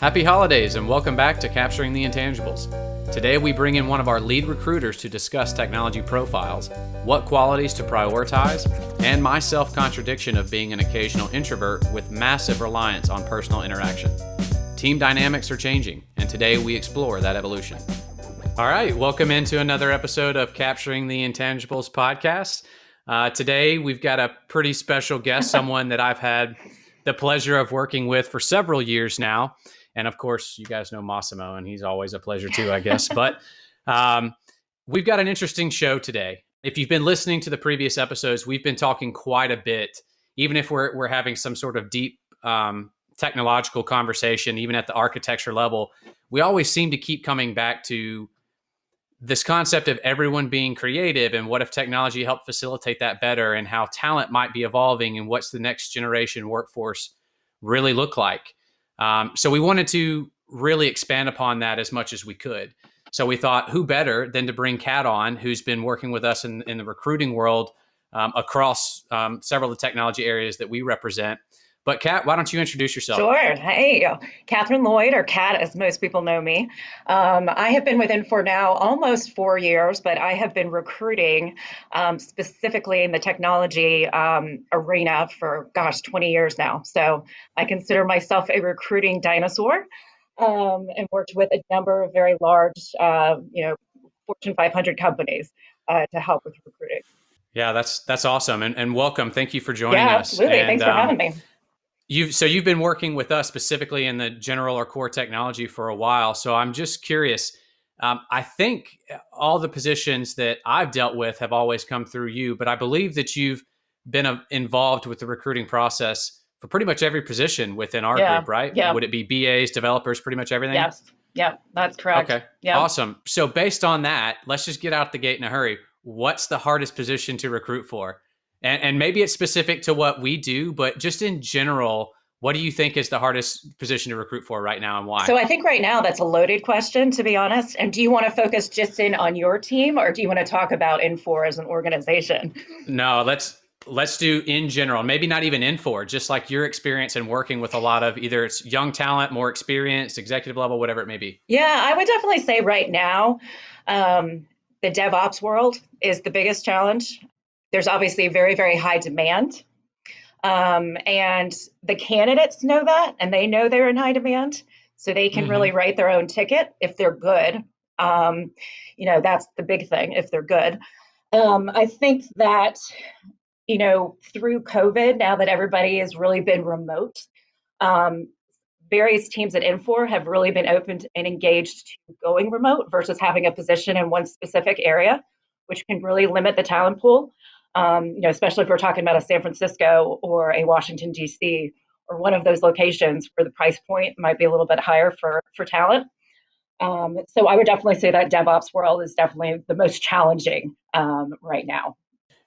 Happy holidays and welcome back to Capturing the Intangibles. Today we bring in one of our lead recruiters to discuss technology profiles, what qualities to prioritize, and my self-contradiction of being an occasional introvert with massive reliance on personal interaction. Team dynamics are changing, and today we explore that evolution. All right, welcome into another episode of Capturing the Intangibles podcast. Today we've got a pretty special guest, someone that I've had the pleasure of working with for several years now. And of course, you guys know Massimo, and he's always a pleasure too, I guess. But we've got an interesting show today. If you've been listening to the previous episodes, we've been talking quite a bit, even if we're having some sort of deep technological conversation, even at the architecture level, we always seem to keep coming back to this concept of everyone being creative and what if technology helped facilitate that better and how talent might be evolving and what's the next generation workforce really look like. So we wanted to really expand upon that as much as we could. So we thought, who better than to bring Kat on, who's been working with us in the recruiting world across several of the technology areas that we represent. But Kat, why don't you introduce yourself? Sure. Hey, Catherine Lloyd, or Kat, as most people know me. I have been with Infor now almost 4 years, but I have been recruiting specifically in the technology arena for, 20 years now. So I consider myself a recruiting dinosaur and worked with a number of very large, Fortune 500 companies to help with recruiting. Yeah, that's awesome. And welcome. Thank you for joining Yeah, us. absolutely. And, Thanks for having me. You've been working with us specifically in the general or core technology for a while. So I'm just curious. I think all the positions that I've dealt with have always come through you, but I believe that you've been involved with the recruiting process for pretty much every position within our Yeah, group, right? yeah, Would it be BAs, developers, pretty much everything? yes, yeah, that's correct. Okay, Yeah. awesome. So based on that, let's just get out the gate in a hurry. What's the hardest position to recruit for? And maybe it's specific to what we do, but just in general, what do you think is the hardest position to recruit for right now and why? So I think right now that's a loaded question, to be honest. And do you want to focus just in on your team, or do you want to talk about Infor as an organization? No, let's do in general, maybe not even Infor, just like your experience in working with a lot of either it's young talent, more experienced, executive level, whatever it may be. Yeah, I would definitely say right now, the DevOps world is the biggest challenge. There's obviously very, very high demand. And the candidates know that, and they know they're in high demand. So they can really write their own ticket if they're good. That's the big thing, if they're good. I think that, through COVID, now that everybody has really been remote, um, various teams at Infor have really been open and engaged to going remote versus having a position in one specific area, which can really limit the talent pool. Especially if we're talking about a San Francisco or a Washington, D.C., or one of those locations where the price point might be a little bit higher for talent. So I would definitely say that DevOps world is definitely the most challenging right now.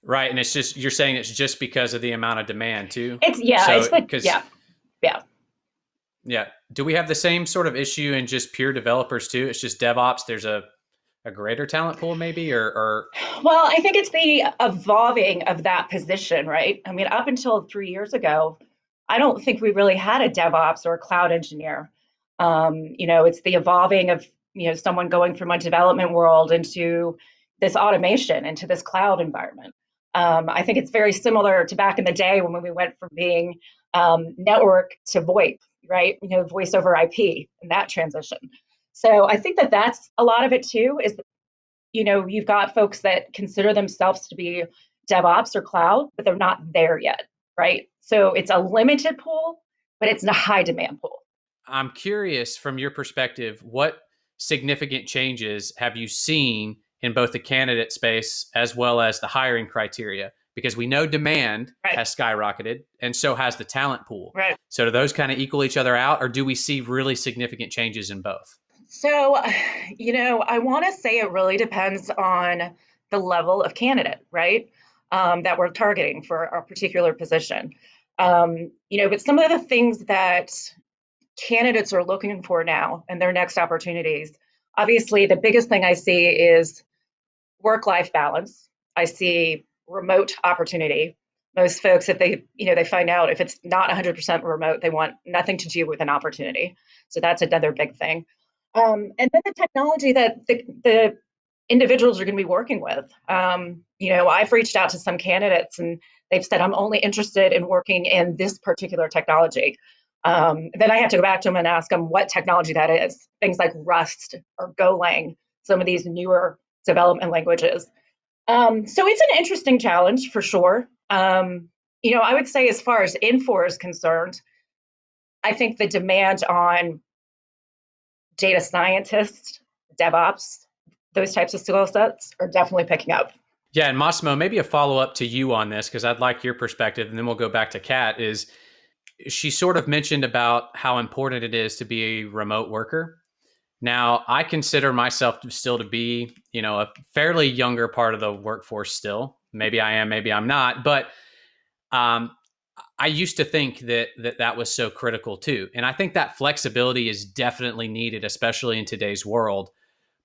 Right. And it's just, you're saying it's just because of the amount of demand too. It's So, the, because, yeah, yeah. yeah. Do we have the same sort of issue in just pure developers too? It's just DevOps. There's a greater talent pool maybe, or Well, I think it's the evolving of that position, right? I mean, up until 3 years ago, I don't think we really had a DevOps or a cloud engineer. It's the evolving of, someone going from a development world into this automation, into this cloud environment. I think it's very similar to back in the day when we went from being network to VoIP, right? Voice over IP and that transition. So I think that that's a lot of it too, is you've got folks that consider themselves to be DevOps or cloud, but they're not there yet, right? So it's a limited pool, but it's a high demand pool. I'm curious from your perspective, what significant changes have you seen in both the candidate space as well as the hiring criteria? Because we know demand Right. has skyrocketed and so has the talent pool. Right. So do those kind of equal each other out, or do we see really significant changes in both? So, I want to say it really depends on the level of candidate, right? That we're targeting for our particular position. But some of the things that candidates are looking for now and their next opportunities, obviously, the biggest thing I see is work-life balance. I see remote opportunity. Most folks, if they find out if it's not 100% remote, they want nothing to do with an opportunity. So that's another big thing. And then the technology that the individuals are going to be working with. I've reached out to some candidates and they've said, I'm only interested in working in this particular technology. Then I have to go back to them and ask them what technology that is. Things like Rust or Golang, some of these newer development languages. So it's an interesting challenge for sure. I would say as far as Infor is concerned, I think the demand on data scientists, DevOps, those types of skill sets are definitely picking up. Yeah, and Massimo, maybe a follow up to you on this because I'd like your perspective, and then we'll go back to Kat. Is she sort of mentioned about how important it is to be a remote worker? Now, I consider myself still to be, a fairly younger part of the workforce still. Maybe I am, maybe I'm not, but um, I used to think that was so critical too, and I think that flexibility is definitely needed, especially in today's world.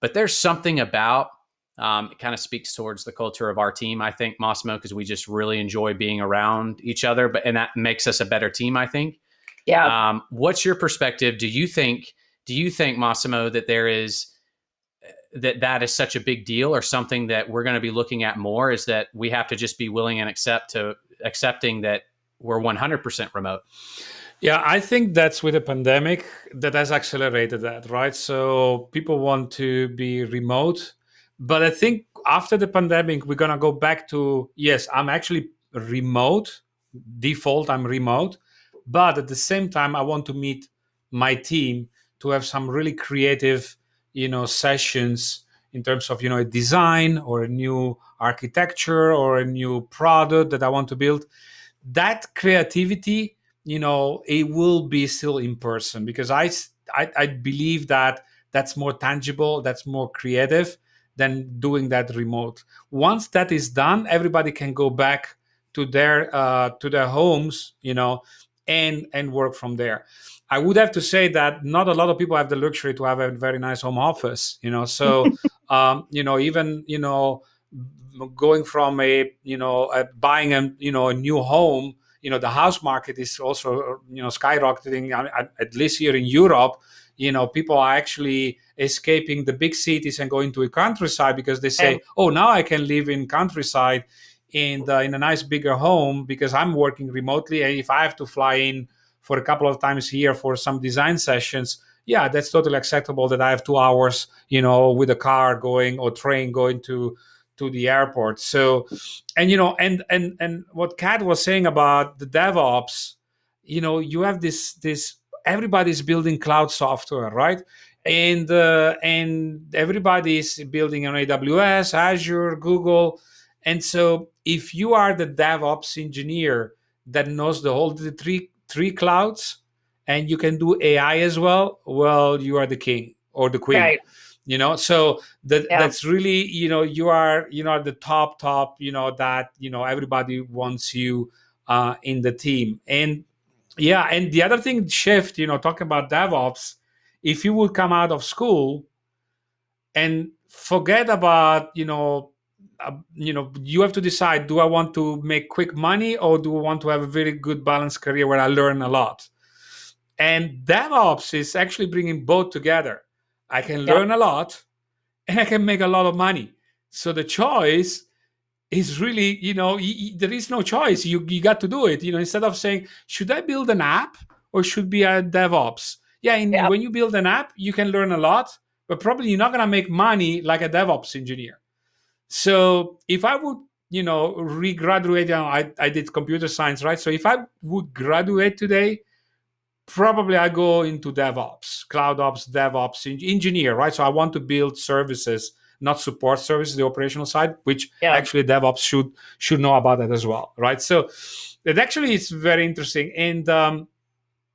But there's something about it kind of speaks towards the culture of our team, I think, Massimo, because we just really enjoy being around each other, and that makes us a better team, I think. Yeah. What's your perspective? Do you think, Massimo, that there is that is such a big deal, or something that we're going to be looking at more? Is that we have to just be willing and accepting that we're 100% remote? Yeah, I think that's with the pandemic that has accelerated that, right? So people want to be remote. But I think after the pandemic, we're going to go back to, yes, I'm actually remote. Default, I'm remote. But at the same time, I want to meet my team to have some really creative, sessions in terms of, a design or a new architecture or a new product that I want to build. That creativity, it will be still in person, because I believe that that's more tangible, that's more creative than doing that remote. Once that is done, everybody can go back to their homes, and work from there. I would have to say that not a lot of people have the luxury to have a very nice home office, so even going from buying a new home, the house market is also skyrocketing. At least here in Europe, people are actually escaping the big cities and going to a countryside, because they say, oh, now I can live in countryside in a nice bigger home because I'm working remotely, and if I have to fly in for a couple of times a year for some design sessions, yeah, that's totally acceptable that I have 2 hours with a car going or train going to the airport. So, and what Kat was saying about the DevOps, you have this everybody's building cloud software, right? And everybody's building on AWS, Azure, Google. And so if you are the DevOps engineer that knows the three clouds, and you can do AI as well, you are the king or the queen. Right. So Yeah. that's really, you are the top, that everybody wants you in the team. And yeah, and the other thing shift, talking about DevOps, if you would come out of school and forget about you have to decide, do I want to make quick money, or do I want to have a very good balanced career where I learn a lot? And DevOps is actually bringing both together. I can Yep. learn a lot and I can make a lot of money. So the choice is really, there is no choice. You got to do it. Instead of saying, should I build an app or should be a DevOps? Yeah, Yep. when you build an app, you can learn a lot, but probably you're not going to make money like a DevOps engineer. So if I would, regraduate, I did computer science, right? So if I would graduate today, probably I go into DevOps, cloud ops, DevOps engineer, right? So I want to build services, not support services, the operational side, which Yeah. actually DevOps should know about that as well, right? So it actually is very interesting. And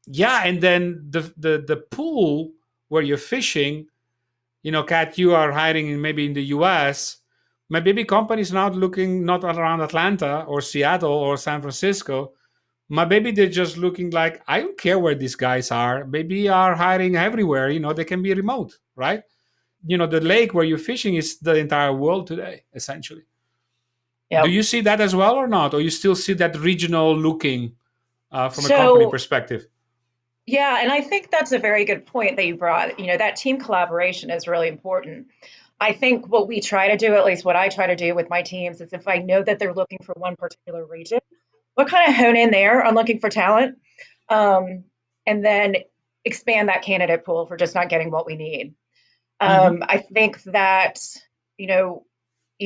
yeah, and then the pool where you're fishing, Kat, you are hiring maybe in the US. Maybe companies now looking not around Atlanta or Seattle or San Francisco. Maybe they're just looking like, I don't care where these guys are. Maybe are hiring everywhere. They can be remote, right? The lake where you're fishing is the entire world today, essentially. Do Yep. you see that as well or not? Or you still see that regional looking from a company So perspective? yeah, and I think that's a very good point that you brought. That team collaboration is really important. I think what we try to do, at least what I try to do with my teams, is if I know that they're looking for one particular region, we'll kind of hone in there on looking for talent, um, and then expand that candidate pool for just not getting what we need. Hmm. I think that, you know,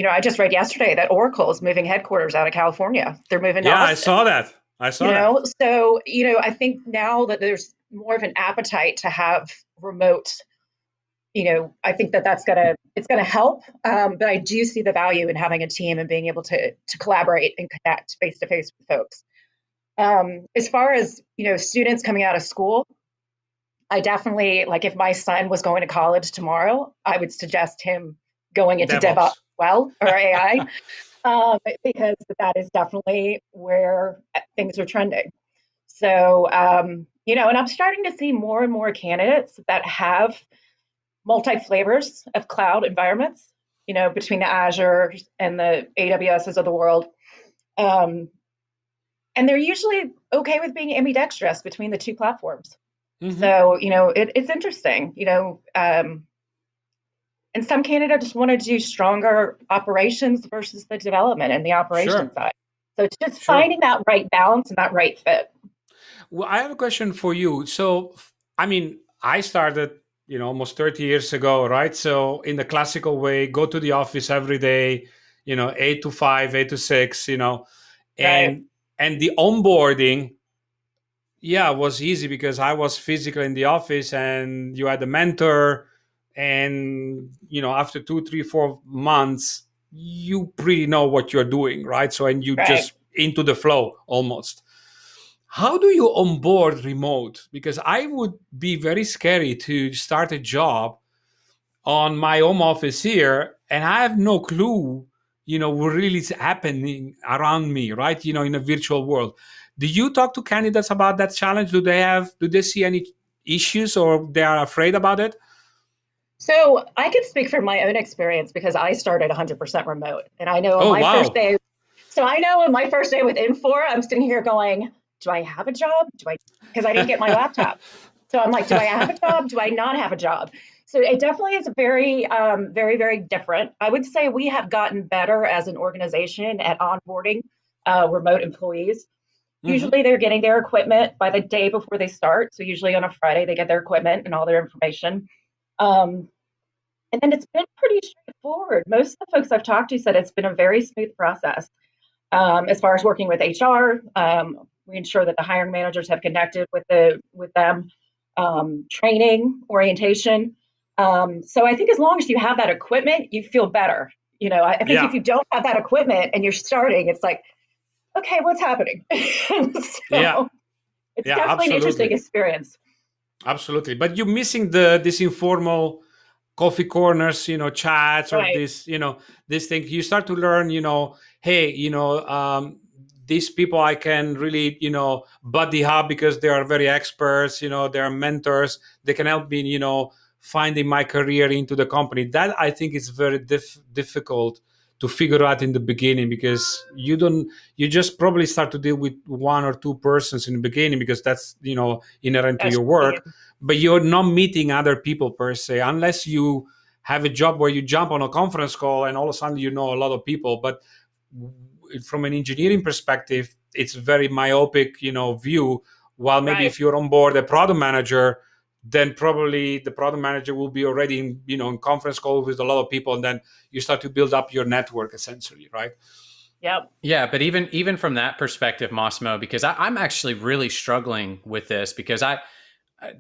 I just read yesterday that Oracle is moving headquarters out of California. They're moving to Yeah, I Austin. saw that. I saw that. So I think now that there's more of an appetite to have remote, I think that it's gonna help. But I do see the value in having a team and being able to collaborate and connect face to face with folks. As far as students coming out of school, I definitely, like, if my son was going to college tomorrow, I would suggest him going into DevOps, DevOps. well, or AI, because that is definitely where things are trending. So, and I'm starting to see more and more candidates that have multi flavors of cloud environments, between the Azure and the AWSs of the world. Um, and they're usually okay with being ambidextrous between the two platforms. Hmm. So, it's interesting, and some candidates want to do stronger operations versus the development and the operations Sure, side. So it's just sure. finding that right balance and that right fit. Well, I have a question for you. So, I mean, I started, almost 30 years ago, right? So, in the classical way, go to the office every day, 8 to 5, 8 to 6, Right, and the onboarding, yeah, was easy because I was physically in the office and you had a mentor, and after 2, 3, 4 months, you pretty know what you're doing, right? So, and you right. just into the flow almost. How do you onboard remote? Because I would be very scary to start a job on my home office here and I have no clue, what really is happening around me, right? In a virtual world. Do you talk to candidates about that challenge? Do they see any issues or they are afraid about it? So I can speak from my own experience because I started 100% remote. And I know on Oh, my first wow. day, so I know on my first day with Infor, I'm sitting here going, do I have a job? Because I didn't get my laptop. So I'm like, do I have a job? Do I not have a job? So it definitely is very, very, very different. I would say we have gotten better as an organization at onboarding remote employees. Hmm. Usually they're getting their equipment by the day before they start. So usually on a Friday, they get their equipment and all their information. Um, and then it's been pretty straightforward. Most of the folks I've talked to said it's been a very smooth process. As far as working with HR, we ensure that the hiring managers have connected with them, training, orientation. So I think as long as you have that equipment, you feel better. I think if Yeah. you don't have that equipment and you're starting, it's like, okay, what's happening? Yeah. So it's Yeah, definitely an interesting absolutely. experience. Absolutely. But you're missing this informal coffee corners, chats or Right, this thing. You start to learn, hey, these people I can really, buddy hop because they are very experts, they are mentors. They can help me, finding my career into the company. That I think is very difficult to figure out in the beginning because you just probably start to deal with one or two persons in the beginning because that's, inherent to that's your the work, team. but you're not meeting other people per se unless you have a job where you jump on a conference call and all of a sudden you know a lot of people. But from an engineering perspective, it's very myopic, view. While maybe Right. if you're on board a product manager, then probably the product manager will be already in conference call with a lot of people, and then you start to build up your network essentially, right? Yep. Yeah, but even from that perspective, Massimo, because I'm actually really struggling with this because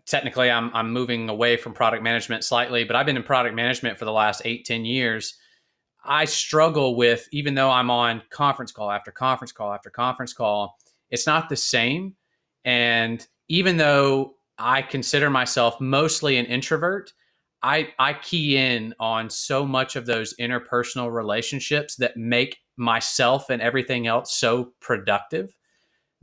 technically I'm moving away from product management slightly, but I've been in product management for the last 8, 10 years. I struggle with, even though I'm on conference call after conference call after conference call, it's not the same. And even though I consider myself mostly an introvert, I key in on so much of those interpersonal relationships that make myself and everything else so productive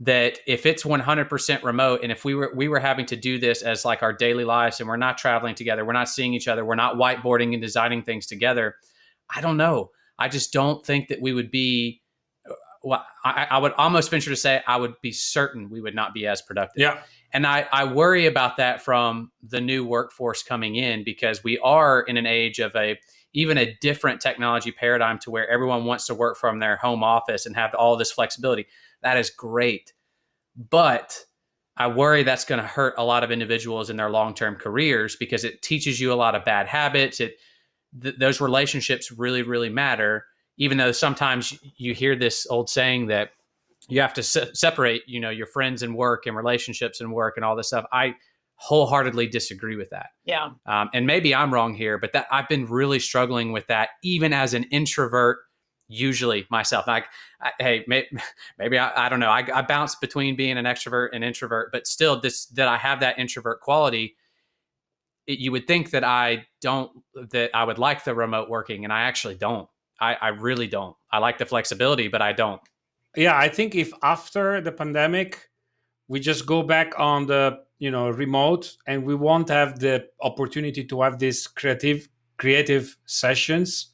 that if it's 100% remote and if we were having to do this as like our daily lives and we're not traveling together, we're not seeing each other, we're not whiteboarding and designing things together, I don't know. I just don't think that we would be well, I would almost venture to say I would be certain we would not be as productive. Yeah. And I worry about that from the new workforce coming in, because we are in an age of even a different technology paradigm to where everyone wants to work from their home office and have all this flexibility. That is great. But I worry that's going to hurt a lot of individuals in their long-term careers, because it teaches you a lot of bad habits. Those relationships really, really matter, even though sometimes you hear this old saying that you have to separate, your friends and work and relationships and work and all this stuff. I wholeheartedly disagree with that. Yeah. And maybe I'm wrong here, but that I've been really struggling with that, even as an introvert, usually myself. Maybe I don't know. I bounce between being an extrovert and introvert, but still that I have that introvert quality. You would think that I would like the remote working, and I actually don't. I really don't. I like the flexibility, but I don't. Yeah, I think if after the pandemic we just go back on the remote, and we won't have the opportunity to have these creative sessions,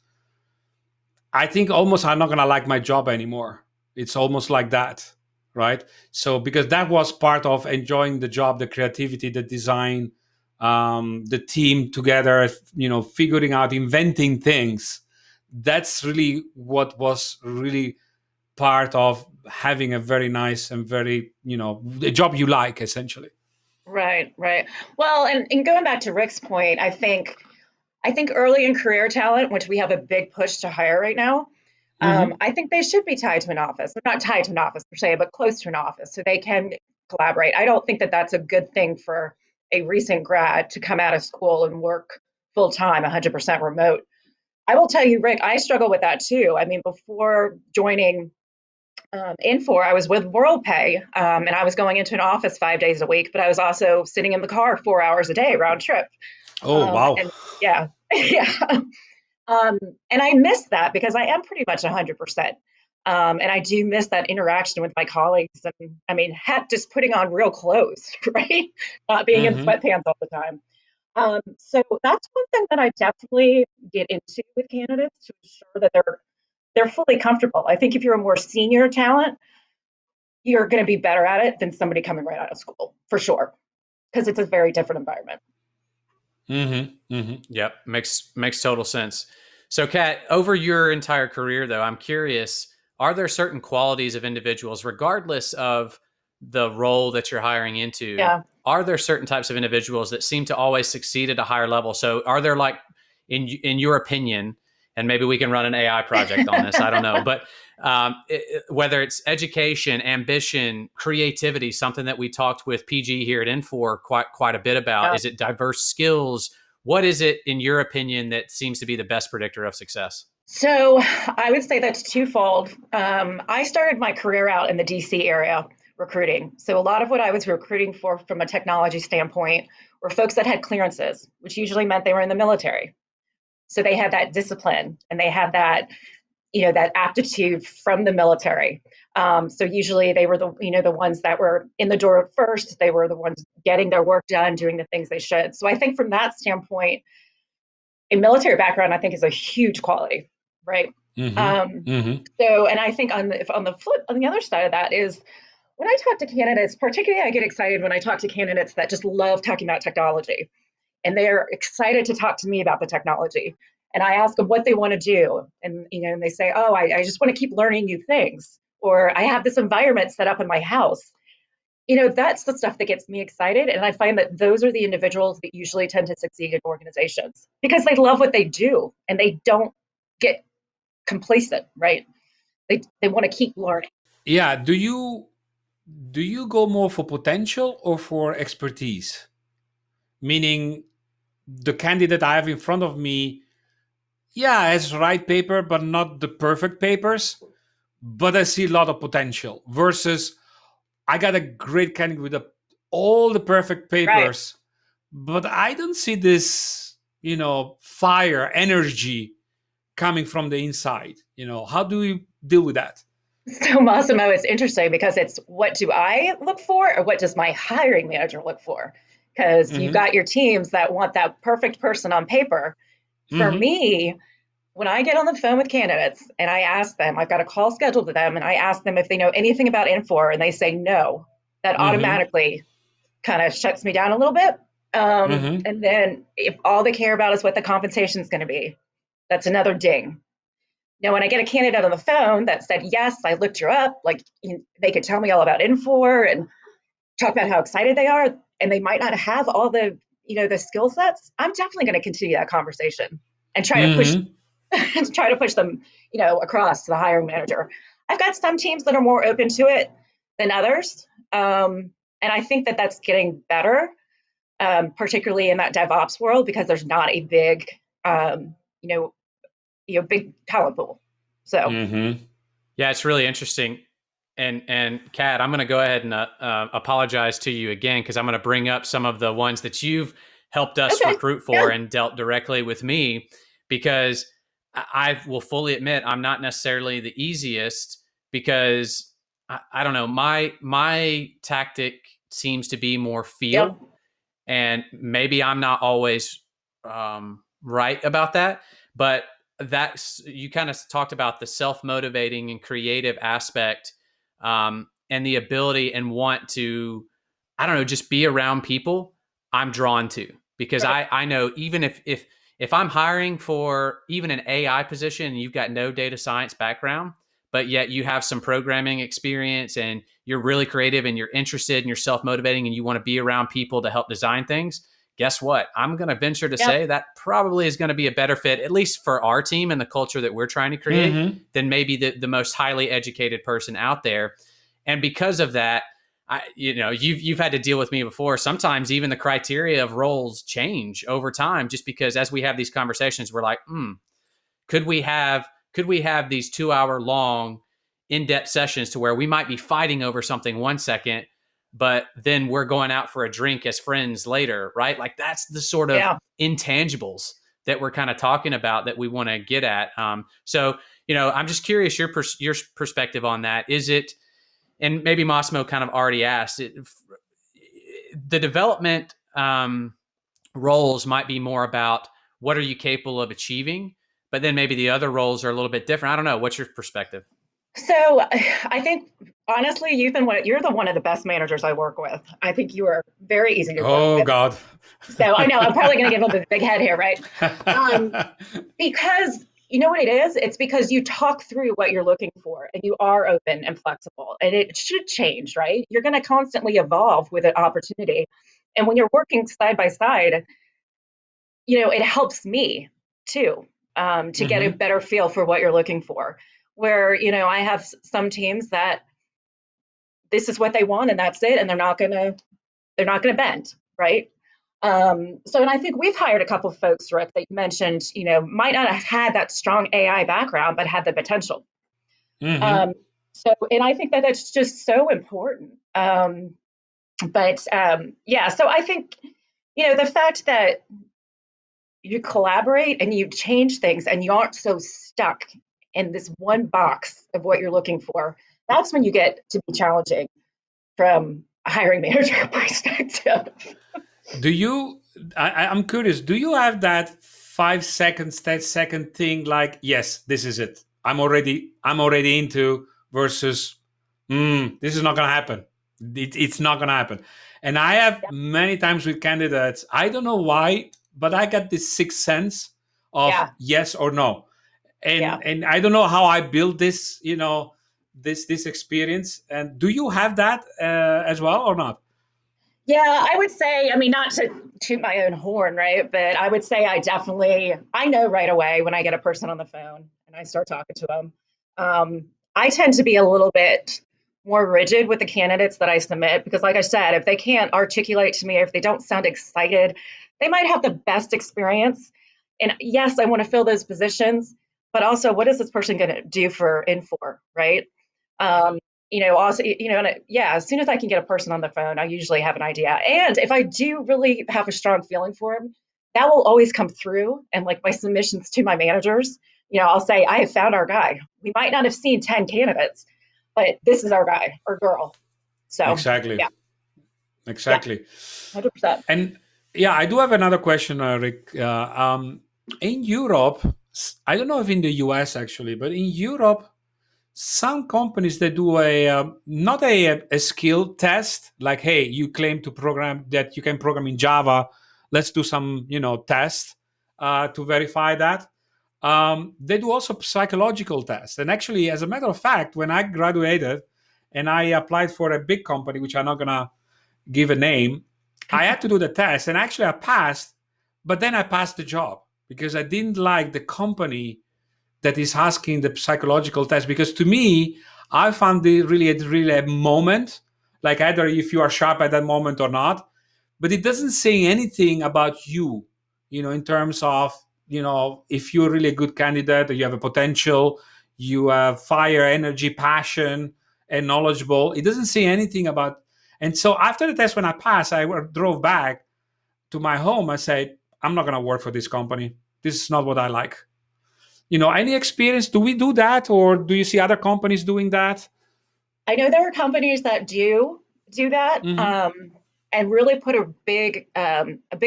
I think almost I'm not gonna like my job anymore. It's almost like that, right? So because that was part of enjoying the job, the creativity, the design, the team together, figuring out, inventing things. That's really what was really part of having a very nice and very, a job you like, essentially. Right, right. Well, and going back to Rick's point, I think early in career talent, which we have a big push to hire right now, Mm-hmm. I think they should be tied to an office. They're not tied to an office per se, but close to an office so they can collaborate. I don't think that that's a good thing for a recent grad to come out of school and work full time, 100% remote. I will tell you, Rick, I struggle with that too. I mean, before joining Infor, I was with WorldPay, and I was going into an office 5 days a week, but I was also sitting in the car 4 hours a day round trip. Oh, wow. And yeah, yeah. And I miss that because I am pretty much 100%. And I do miss that interaction with my colleagues. And I mean, just putting on real clothes, right? Not being in Mm-hmm. sweatpants all the time. So that's one thing that I definitely get into with candidates to ensure that they're fully comfortable. I think if you're a more senior talent, you're going to be better at it than somebody coming right out of school, for sure, because it's a very different environment. Mm-hmm. Mm-hmm. Yep, makes total sense. So, Kat, over your entire career, though, I'm curious: are there certain qualities of individuals, regardless of the role that you're hiring into? Yeah. Are there certain types of individuals that seem to always succeed at a higher level? So, are there, like, in your opinion, and maybe we can run an AI project on this, I don't know, but whether it's education, ambition, creativity, something that we talked with PG here at Infor quite a bit about. Yeah. Is it diverse skills? What is it, in your opinion, that seems to be the best predictor of success? So I would say that's twofold. I started my career out in the DC area recruiting. So a lot of what I was recruiting for from a technology standpoint were folks that had clearances, which usually meant they were in the military. So they had that discipline and they had that, that aptitude from the military. So usually they were the ones that were in the door first. They were the ones getting their work done, doing the things they should. So I think from that standpoint, a military background, I think, is a huge quality, right? Mm-hmm. Um, Mm-hmm. and I think on the other side of that is when I talk to candidates, particularly I get excited when I talk to candidates that just love talking about technology, and they're excited to talk to me about the technology. And I ask them what they want to do, and and they say, "Oh, I just want to keep learning new things," or "I have this environment set up in my house." That's the stuff that gets me excited. And I find that those are the individuals that usually tend to succeed in organizations because they love what they do and they don't get complacent, right? They want to keep learning. Yeah. Do you go more for potential or for expertise? Meaning, the candidate I have in front of me, yeah, has right paper, but not the perfect papers. But I see a lot of potential. Versus, I got a great candidate with all the perfect Right. papers, but I don't see this, fire, energy coming from the inside. How do you deal with that? So Massimo, it's interesting because it's what do I look for or what does my hiring manager look for? Because you've Mm-hmm. got your teams that want that perfect person on paper. For Mm-hmm. me, when I get on the phone with candidates and I ask them, I've got a call scheduled with them, and I ask them if they know anything about Infor, and they say no, that Mm-hmm. automatically kind of shuts me down a little bit. Mm-hmm. And then if all they care about is what the compensation is going to be, that's another ding. Now, when I get a candidate on the phone that said, yes, I looked you up, like they could tell me all about Infor and talk about how excited they are, and they might not have all the, the skill sets, I'm definitely going to continue that conversation and try to push Mm-hmm. try to push them, across to the hiring manager. I've got some teams that are more open to it than others. And I think that that's getting better, particularly in that DevOps world, because there's not a big, you know, big talent pool. So, Mm-hmm. Yeah, it's really interesting. And Kat, I'm going to go ahead and apologize to you again because I'm going to bring up some of the ones that you've helped us okay, recruit yeah, for and dealt directly with me because I will fully admit I'm not necessarily the easiest because I don't know, my tactic seems to be more yep, feel, and maybe I'm not always right about that, but that's, you kind of talked about the self-motivating and creative aspect, and the ability and want to, I don't know, just be around people. I'm drawn to, because right, I know, even if I'm hiring for even an AI position and you've got no data science background, but yet you have some programming experience and you're really creative and you're interested and you're self-motivating and you want to be around people to help design things, guess what? I'm going to venture to yep, say that probably is going to be a better fit, at least for our team and the culture that we're trying to create, Mm-hmm. than maybe the most highly educated person out there. And because of that, you've had to deal with me before. Sometimes even the criteria of roles change over time, just because as we have these conversations, we're like, could we have these 2 hour long in-depth sessions to where we might be fighting over something 1 second, but then we're going out for a drink as friends later, right? Like that's the sort of yeah. intangibles that we're kind of talking about that we want to get at. So I'm just curious your perspective on that. Is it, and maybe Massimo kind of already asked it, the development roles might be more about what are you capable of achieving, but then maybe the other roles are a little bit different. I don't know. What's your perspective? So I think honestly, you're the one of the best managers I work with. I think you are very easy to work Oh with. God. So I know I'm probably going to give him a big head here, right? Um, because you know what it is? It's because you talk through what you're looking for and you are open and flexible, and it should change, right? You're going to constantly evolve with an opportunity. And when you're working side by side, it helps me too, to get a Mm-hmm. better feel for what you're looking for. Where, I have some teams that this is what they want and that's it, and they're not gonna bend, right? So, and I think we've hired a couple of folks, Rick, that you mentioned, might not have had that strong AI background, but had the potential. Mm-hmm. Um, so, and I think that that's just so important. But yeah, so I think, the fact that you collaborate and you change things and you aren't so stuck in this one box of what you're looking for, that's when you get to be challenging from a hiring manager perspective. Do you? I'm curious. Do you have that 5 seconds, 10 second thing? Like, yes, this is it. I'm already into versus. This is not gonna happen. It's not gonna happen. And I have many times with candidates. I don't know why, but I got this sixth sense of Yeah, yes or no, yeah. and I don't know how I built this. This experience. And do you have that as well or not? Yeah, I would say, I mean, not to toot my own horn, right? But I would say I know right away when I get a person on the phone and I start talking to them. I tend to be a little bit more rigid with the candidates that I submit because, like I said, if they can't articulate to me, if they don't sound excited, they might have the best experience. And yes, I want to fill those positions, but also, what is this person going to do for Infor, right? Um, also, and yeah, as soon as I can get a person on the phone, I usually have an idea. And if I do really have a strong feeling for him, that will always come through. And like my submissions to my managers, I'll say, I have found our guy. We might not have seen 10 candidates, but this is our guy or girl. So Exactly. yeah, yeah, Exactly. 100%. And yeah, I do have another question, Rick. In Europe, I don't know if in the US actually, but in Europe, some companies they do a not a skill test like, hey, you claim to program that you can program in Java, let's do some test to verify that. They do also psychological tests, and actually, as a matter of fact, when I graduated and I applied for a big company, which I'm not gonna give a name, I had to do the test, and actually I passed, but then I passed the job because I didn't like the company that is asking the psychological test, because to me I found it really a moment, like either if you are sharp at that moment or not, but it doesn't say anything about you, in terms of, if you're really a good candidate or you have a potential, you have fire, energy, passion, and knowledgeable. It doesn't say anything about. And so after the test, when I passed, I drove back to my home. I said, I'm not going to work for this company. This is not what I like. Any experience? Do we do that, or do you see other companies doing that? I know there are companies that do that, Mm-hmm. and really put a big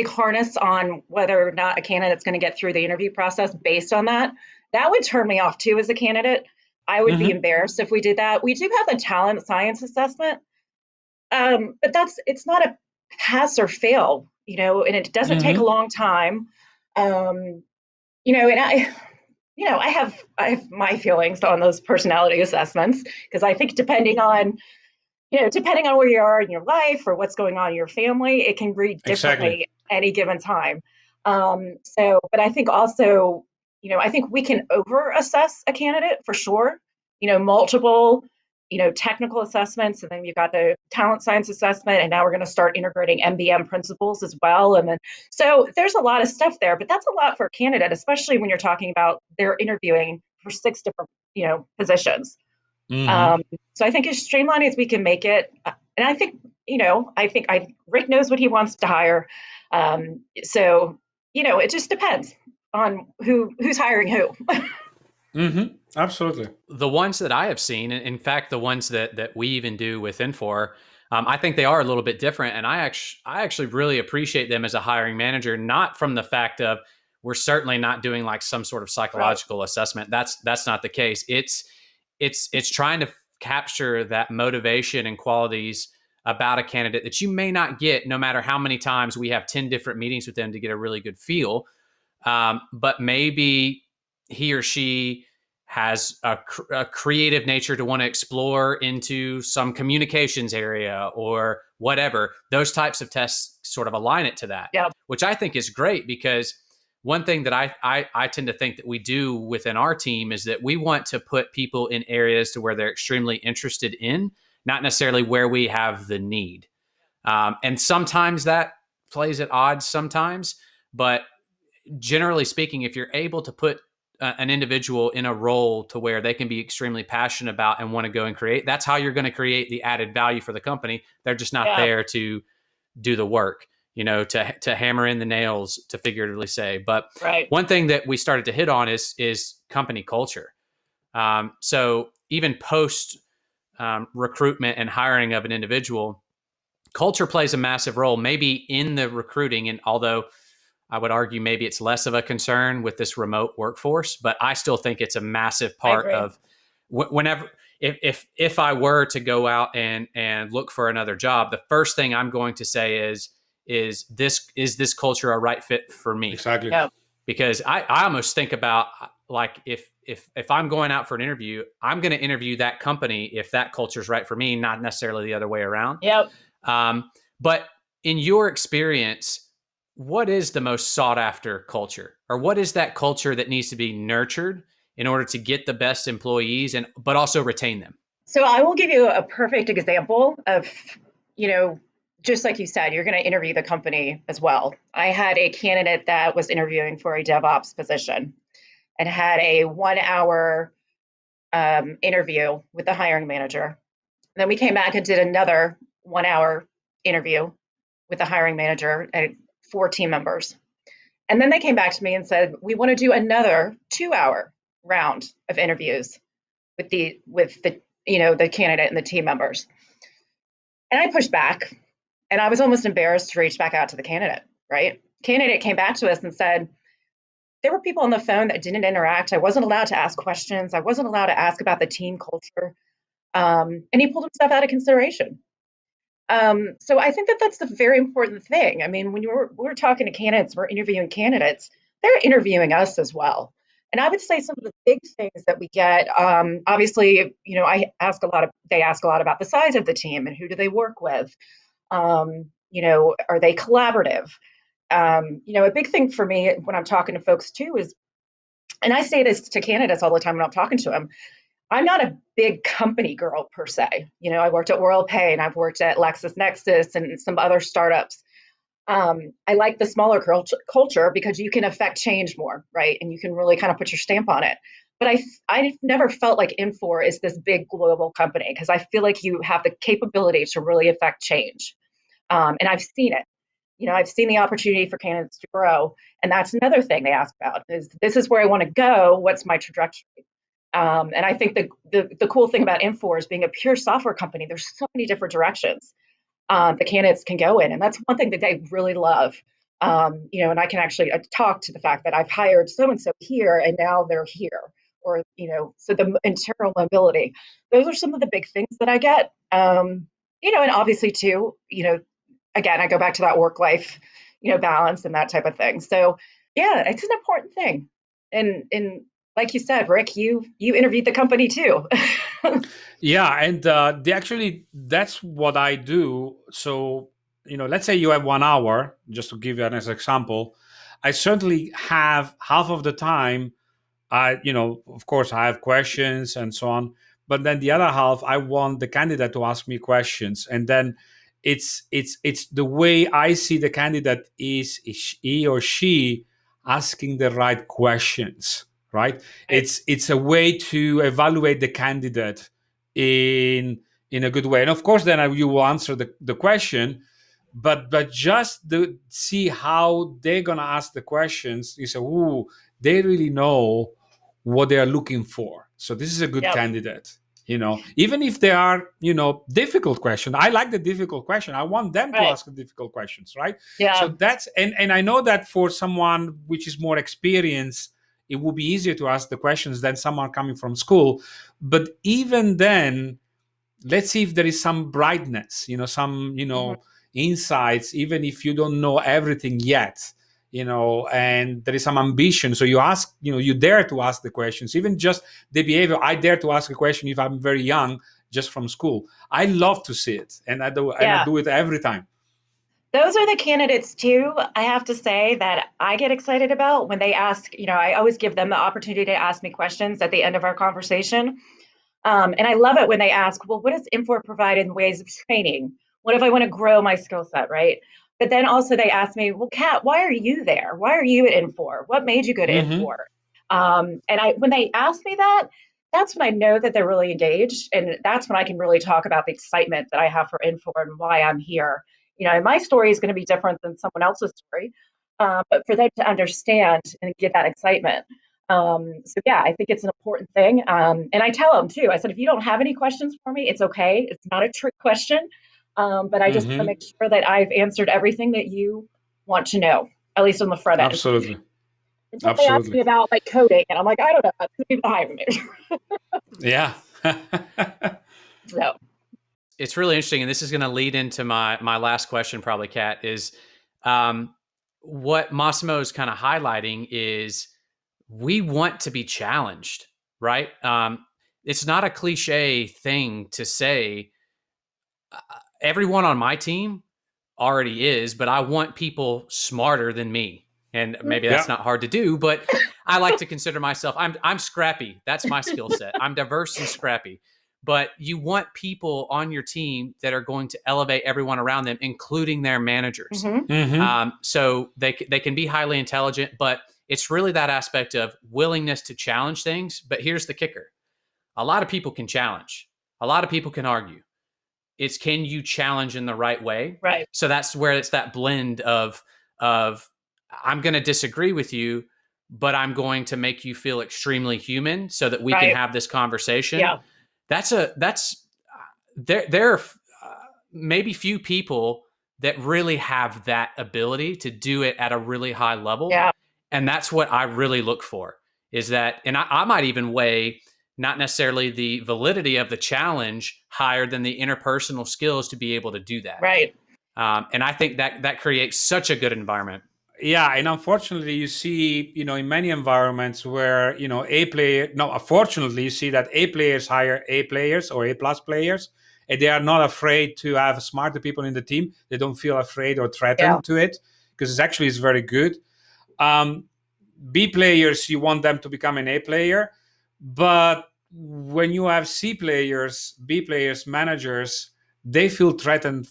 harness on whether or not a candidate's going to get through the interview process based on that. That would turn me off too as a candidate. I would be Mm-hmm. embarrassed if we did that. We do have a talent science assessment, but it's not a pass or fail, and it doesn't take a Mm-hmm. long time. Um, and I have my feelings on those personality assessments because I think depending on where you are in your life or what's going on in your family, it can read Exactly. differently any given time. But I think also, I think we can over assess a candidate for sure. Multiple, technical assessments, and then you've got the talent science assessment, and now we're going to start integrating MBM principles as well. And then, so there's a lot of stuff there, but that's a lot for a candidate, especially when you're talking about they're interviewing for 6 different, positions. Mm-hmm. Um, so I think as streamlined as we can make it, and I think Rick knows what he wants to hire. So it just depends on who's hiring who. Mm-hmm. Absolutely. The ones that I have seen, and in fact, the ones that we even do with Infor, I think they are a little bit different, and I actually really appreciate them as a hiring manager. Not from the fact of we're certainly not doing like some sort of Right. psychological assessment. That's not the case. It's trying to capture that motivation and qualities about a candidate that you may not get no matter how many times we have 10 different meetings with them to get a really good feel. But maybe he or she has a creative nature to want to explore into some communications area or whatever. Those types of tests sort of align it to that, Yeah. which I think is great because one thing that I tend to think that we do within our team is that we want to put people in areas to where they're extremely interested in, not necessarily where we have the need. And sometimes that plays at odds sometimes, but generally speaking, if you're able to put an individual in a role to where they can be extremely passionate about and want to go and create, that's how you're going to create the added value for the company. They're just not Yeah. there to do the work, to hammer in the nails, to figuratively say. But Right. one thing that we started to hit on is company culture. So even post recruitment and hiring of an individual, culture plays a massive role, maybe in the recruiting. And although I would argue maybe it's less of a concern with this remote workforce, but I still think it's a massive I part agree. of whenever if I were to go out and look for another job, the first thing I'm going to say is this culture a right fit for me? Exactly. Yeah. Because I almost think about like if I'm going out for an interview, I'm going to interview that company if that culture is right for me, not necessarily the other way around. Yep. But in your experience, what is the most sought after culture, or what is that culture that needs to be nurtured in order to get the best employees and but also retain them? So I will give you a perfect example of, you know, just like you said, you're going to interview the company as well. I had a candidate that was interviewing for a DevOps position and had a 1 hour interview with the hiring manager. And then we came back and did another 1 hour interview with the hiring manager and 4 team members. And then they came back to me and said, we want to do another 2 hour round of interviews with the candidate and the team members. And I pushed back, and I was almost embarrassed to reach back out to the candidate, right? Candidate came back to us and said, there were people on the phone that didn't interact. I wasn't allowed to ask questions. I wasn't allowed to ask about the team culture. And he pulled himself out of consideration. So I think that that's the very important thing. I mean, when we're talking to candidates, we're interviewing candidates, they're interviewing us as well. And I would say some of the big things that we get, obviously, they ask a lot about the size of the team and who do they work with. Are they collaborative? A big thing for me when I'm talking to folks too is, and I say this to candidates all the time when I'm talking to them, I'm not a big company girl per se. I worked at WorldPay and I've worked at LexisNexis and some other startups. I like the smaller culture because you can affect change more, right? And you can really kind of put your stamp on it. But I've never felt like Infor is this big global company because I feel like you have the capability to really affect change. And I've seen it. I've seen the opportunity for candidates to grow. And that's another thing they ask about is, this is where I want to go. What's my trajectory? And I think the cool thing about Infor is being a pure software company. There's so many different directions the candidates can go in, and that's one thing that they really love. And I can actually talk to the fact that I've hired so and so here, and now they're here, or so the internal mobility. Those are some of the big things that I get. And obviously too, again, I go back to that work life, balance and that type of thing. So yeah, it's an important thing. And like you said, Rick, you interviewed the company too. Yeah, and that's what I do. So, let's say you have 1 hour, just to give you an example. I certainly have half of the time. Of course, I have questions and so on, but then the other half, I want the candidate to ask me questions, and then it's the way I see the candidate is he or she asking the right questions, right? It's a way to evaluate the candidate in a good way, and of course, then you will answer the question, but just to see how they're gonna ask the questions, you say, "Ooh, they really know what they are looking for. So this is a good Yep. candidate." Even if they are, difficult question. I like the difficult question. I want them to Right. ask the difficult questions, right? Yeah. So that's and I know that for someone which is more experienced, it will be easier to ask the questions than someone coming from school. But even then, let's see if there is some brightness, some insights, even if you don't know everything yet, and there is some ambition. So you ask, you dare to ask the questions, even just the behavior. I dare to ask a question if I'm very young, just from school. I love to see it, and I do it every time. Those are the candidates too, I have to say, that I get excited about when they ask. I always give them the opportunity to ask me questions at the end of our conversation. And I love it when they ask, well, what does Infor provide in ways of training? What if I want to grow my skill set, right? But then also they ask me, well, Kat, why are you there? Why are you at Infor? What made you go to Mm-hmm. Infor? When they ask me that, that's when I know that they're really engaged. And that's when I can really talk about the excitement that I have for Infor and why I'm here. And my story is going to be different than someone else's story. But for them to understand and get that excitement. So yeah, I think it's an important thing. And I tell them too, I said, if you don't have any questions for me, it's okay. It's not a trick question. But I just want to Mm-hmm. make sure that I've answered everything that you want to know, at least on the front end. Absolutely. Until they ask Absolutely. me about like coding, and I'm like, I don't know, that's gonna be the hiring manager. Yeah. So It's really interesting, and this is going to lead into my last question, probably, Kat, is what Massimo is kind of highlighting is we want to be challenged, right? It's not a cliche thing to say. Everyone on my team already is, but I want people smarter than me. And maybe that's Yeah. not hard to do, but I like to consider myself, I'm scrappy. That's my skill set. I'm diverse and scrappy. But you want people on your team that are going to elevate everyone around them, including their managers. Mm-hmm. So they can be highly intelligent, but it's really that aspect of willingness to challenge things. But here's the kicker: a lot of people can challenge, a lot of people can argue. It's, can you challenge in the right way? right, So that's where it's that blend of I'm going to disagree with you, but I'm going to make you feel extremely human so that we can right, have this conversation. yeah, That's there are maybe few people that really have that ability to do it at a really high level. yeah, And that's what I really look for, is that, and I might even weigh not necessarily the validity of the challenge higher than the interpersonal skills to be able to do that. Right. And I think that creates such a good environment. Yeah, and unfortunately, you see, in many environments where, unfortunately, you see that A players hire A players or A plus players, and they are not afraid to have smarter people in the team. They don't feel afraid or threatened to it, because it's very good. B players, you want them to become an A player, but when you have C players, B players, managers, they feel threatened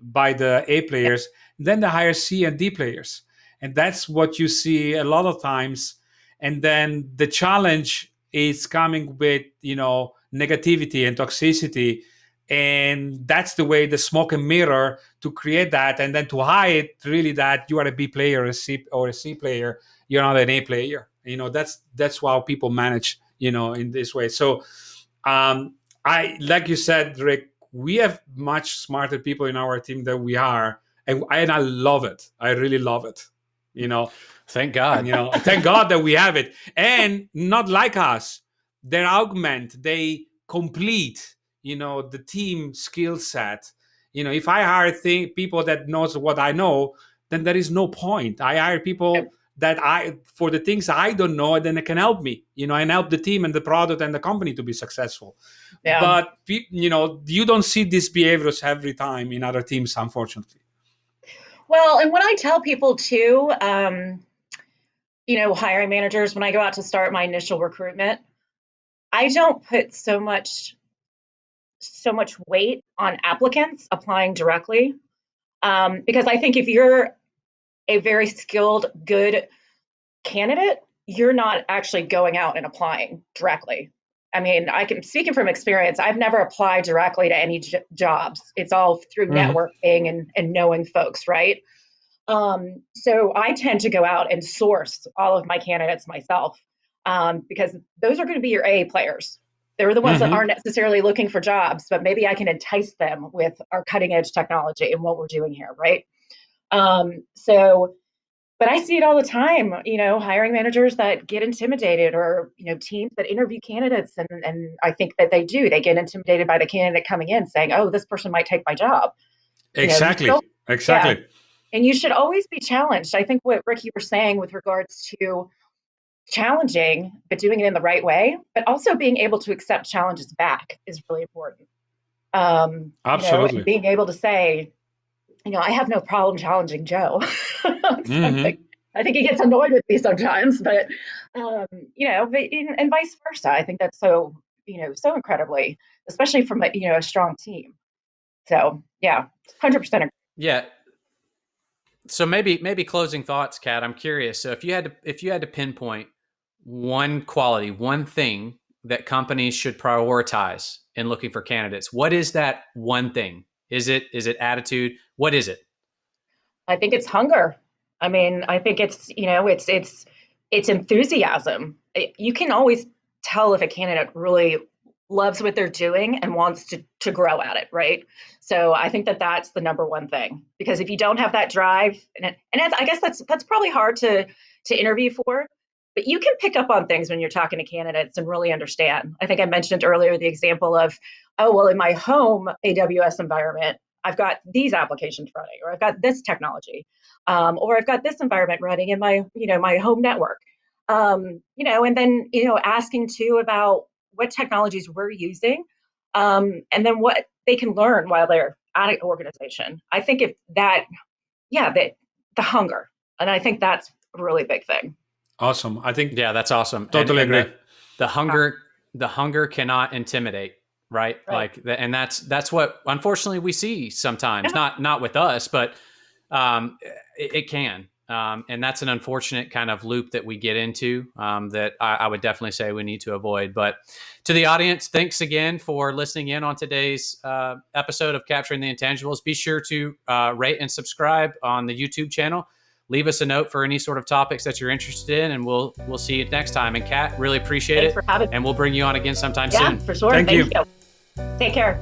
by the A players. Then they hire C and D players, and that's what you see a lot of times. And then the challenge is coming with negativity and toxicity, and that's the way, the smoke and mirror, to create that, and then to hide really that you are a B player or a C player, you're not an A player. That's how people manage in this way. So I, like you said, Rick, we have much smarter people in our team than we are, and I love it. I really love it. Thank God. Thank God that we have it. And not like us, they augment, they complete the team skill set. If I hire people that knows what I know, then there is no point. I hire people that for the things I don't know, and then they can help me, and help the team and the product and the company to be successful. Yeah. But you don't see these behaviors every time in other teams, unfortunately. Well, and when I tell people too, hiring managers, when I go out to start my initial recruitment, I don't put so much weight on applicants applying directly, because I think if you're a very skilled, good candidate, you're not actually going out and applying directly. I mean, speaking from experience, I've never applied directly to any jobs. It's all through networking and knowing folks, right? So I tend to go out and source all of my candidates myself, because those are going to be your A players. They're the ones that aren't necessarily looking for jobs, but maybe I can entice them with our cutting edge technology and what we're doing here, right? But I see it all the time, hiring managers that get intimidated, or, teams that interview candidates. And I think that they get intimidated by the candidate coming in saying, oh, this person might take my job. Exactly. Exactly. Yeah. And you should always be challenged. I think what Rick, you were saying with regards to challenging, but doing it in the right way, but also being able to accept challenges back is really important. Absolutely. Being able to say, I have no problem challenging Joe. I think he gets annoyed with me sometimes, but, and vice versa. I think that's so incredibly, especially from a strong team. So yeah, 100% agree. Yeah. So maybe closing thoughts, Kat. I'm curious. So if you had to pinpoint one quality, one thing that companies should prioritize in looking for candidates, what is that one thing? Is it attitude? What is it? I think it's hunger. I mean, I think it's it's enthusiasm. You can always tell if a candidate really loves what they're doing and wants to grow at it, right? So I think that that's the number one thing, because if you don't have that drive, and I guess that's probably hard to interview for, but you can pick up on things when you're talking to candidates and really understand. I think I mentioned earlier the example of, oh, well, in my home AWS environment, I've got these applications running, or I've got this technology, or I've got this environment running in my my home network, and then asking too about what technologies we're using, and then what they can learn while they're at an organization. I think if that, the hunger, and I think that's a really big thing. Awesome. I think that's awesome. Totally agree. The hunger cannot intimidate, right? Like, and that's what unfortunately we see sometimes. Not with us, but it can. And that's an unfortunate kind of loop that we get into, that I would definitely say we need to avoid. But to the audience, thanks again for listening in on today's episode of Capturing the Intangibles. Be sure to rate and subscribe on the YouTube channel. Leave us a note for any sort of topics that you're interested in, and we'll see you next time. And Kat, really appreciate it. Thanks for having me. And we'll bring you on again sometime soon. Yeah, for sure. Thank you. Take care.